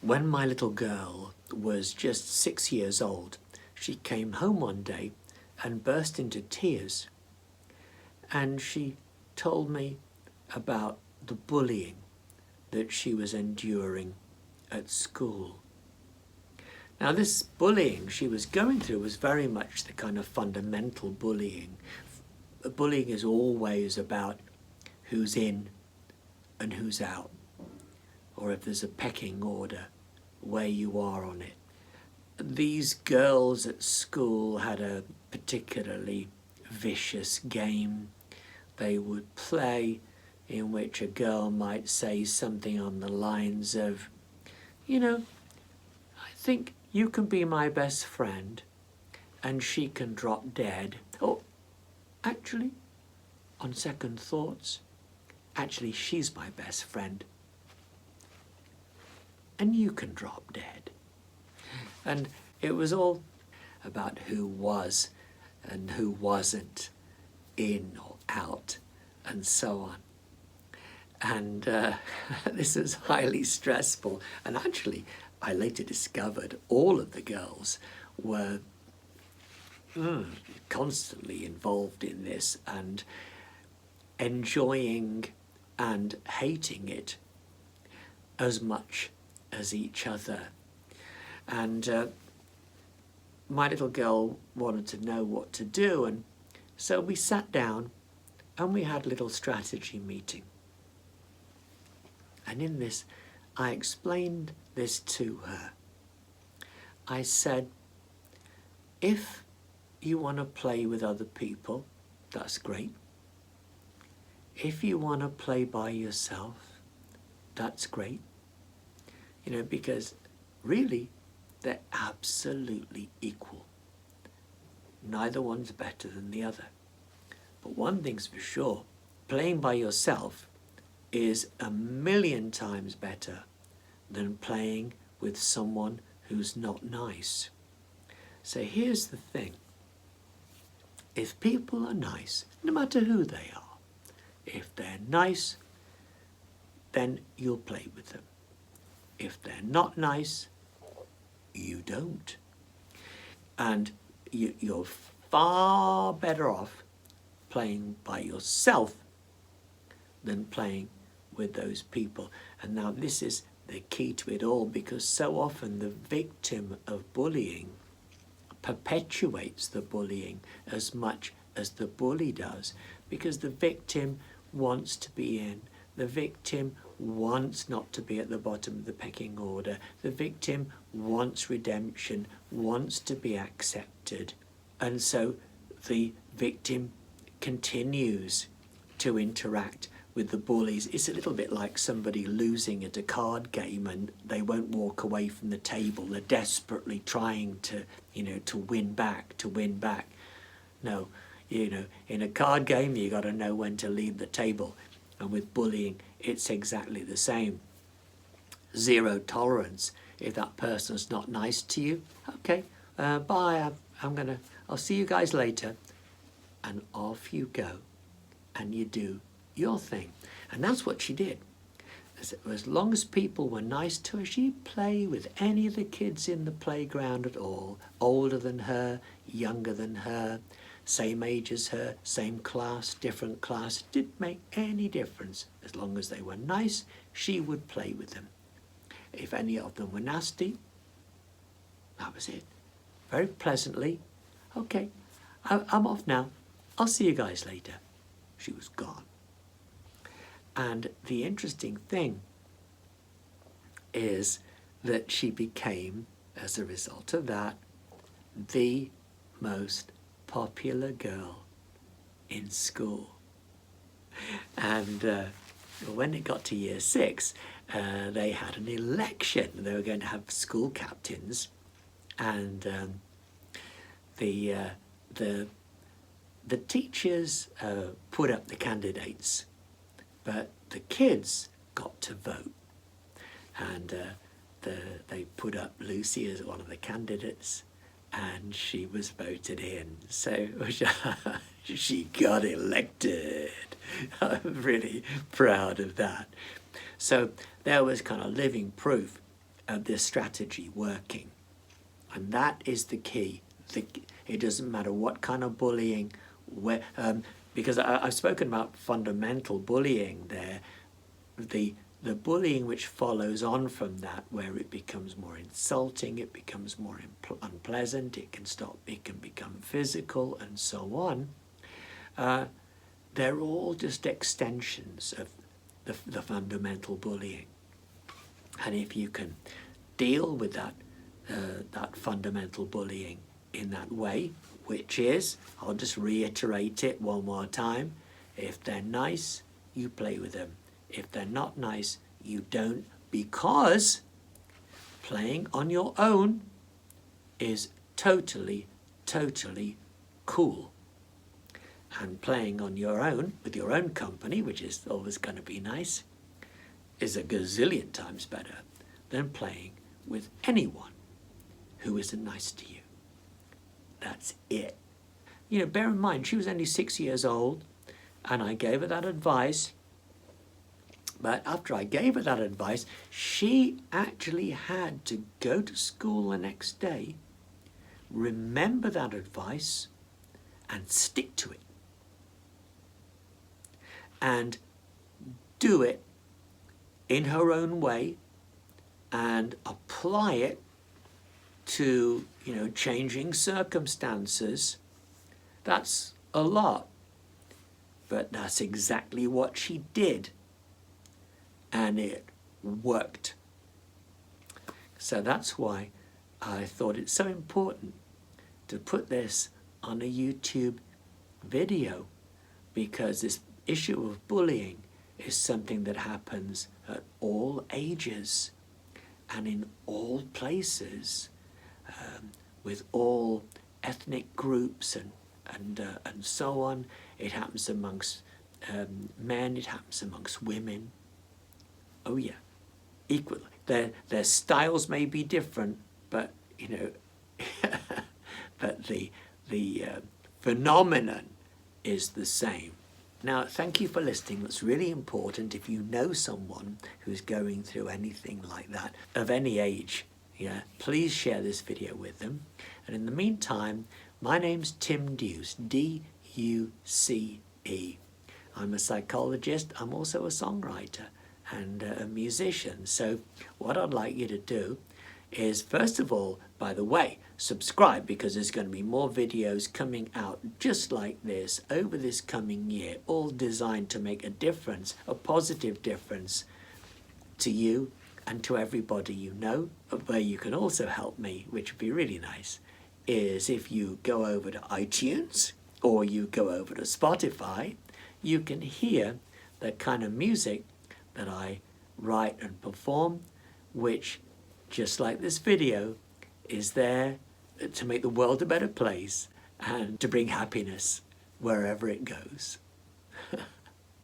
When my little girl was just 6 years old, she came home one day and burst into tears. And she told me about the bullying that she was enduring at school. Now, this bullying she was going through was very much the kind of fundamental bullying. Bullying is always about who's in and who's out, or if there's a pecking order, where you are on it. These girls at school had a particularly vicious game they would play, in which a girl might say something on the lines of, you know, I think you can be my best friend and she can drop dead. Or actually, on second thoughts, actually she's my best friend and you can drop dead. And it was all about who was and who wasn't in or out and so on. And this was highly stressful. And actually, I later discovered all of the girls were constantly involved in this and enjoying and hating it as much as each other. And my little girl wanted to know what to do, and so we sat down and we had a little strategy meeting. And in this, I explained this to her. I said, if you want to play with other people, that's great. If you want to play by yourself, that's great. You know, because really, they're absolutely equal. Neither one's better than the other. But one thing's for sure, playing by yourself is 1,000,000 times better than playing with someone who's not nice. So here's the thing. If people are nice, no matter who they are, if they're nice, then you'll play with them. If they're not nice, you don't. And you're far better off playing by yourself than playing with those people. And now this is the key to it all, because so often the victim of bullying perpetuates the bullying as much as the bully does, because the victim wants to be in. The victim wants not to be at the bottom of the pecking order. The victim wants redemption, wants to be accepted. And so the victim continues to interact with the bullies. It's a little bit like somebody losing at a card game and they won't walk away from the table. They're desperately trying to, to win back. No, in a card game, you got to know when to leave the table. And with bullying, it's exactly the same. Zero tolerance. If that person's not nice to you, okay, bye, I'll see you guys later. And off you go. And you do your thing. And that's what she did. As long as people were nice to her, she'd play with any of the kids in the playground at all. Older than her, younger than her, same age as her, same class, different class. It didn't make any difference. As long as they were nice, she would play with them. If any of them were nasty, that was it. Very pleasantly, okay, I'm off now. I'll see you guys later. She was gone. And the interesting thing is that she became, as a result of that, the most popular girl in school. And when it got to year 6, they had an election. They were going to have school captains, and the teachers put up the candidates, but the kids got to vote. And they put up Lucy as one of the candidates, and she was voted in. So she got elected. I'm really proud of that. So there was kind of living proof of this strategy working. And that is the key. It doesn't matter what kind of bullying, because I've spoken about fundamental bullying there, the bullying which follows on from that, where it becomes more insulting, it becomes more unpleasant, it can become physical, and so on. They're all just extensions of the fundamental bullying. And if you can deal with that fundamental bullying in that way, which is, I'll just reiterate it one more time, if they're nice, you play with them. If they're not nice, you don't, because playing on your own is totally, totally cool. And playing on your own, with your own company, which is always going to be nice, is a gazillion times better than playing with anyone who isn't nice to you. That's it. You know, bear in mind, she was only 6 years old, and I gave her that advice. But after I gave her that advice, she actually had to go to school the next day, remember that advice, and stick to it. And do it in her own way and apply it to, you know, changing circumstances. That's a lot, but that's exactly what she did, and it worked. So that's why I thought it's so important to put this on a YouTube video, because this issue of bullying is something that happens at all ages and in all places, with all ethnic groups and so on. It happens amongst men, it happens amongst women. Oh yeah, equally. Their styles may be different, but you know, but the phenomenon is the same. Now, thank you for listening. That's really important. If you know someone who's going through anything like that, of any age, yeah, please share this video with them. And in the meantime, my name's Tim Duce, D-U-C-E. I'm a psychologist. I'm also a songwriter and a musician. So what I'd like you to do is, first of all, by the way, subscribe, because there's going to be more videos coming out just like this over this coming year, all designed to make a difference, a positive difference to you and to everybody you know. Where you can also help me, which would be really nice, is if you go over to iTunes or you go over to Spotify, you can hear the kind of music that I write and perform, which, just like this video, is there to make the world a better place and to bring happiness wherever it goes.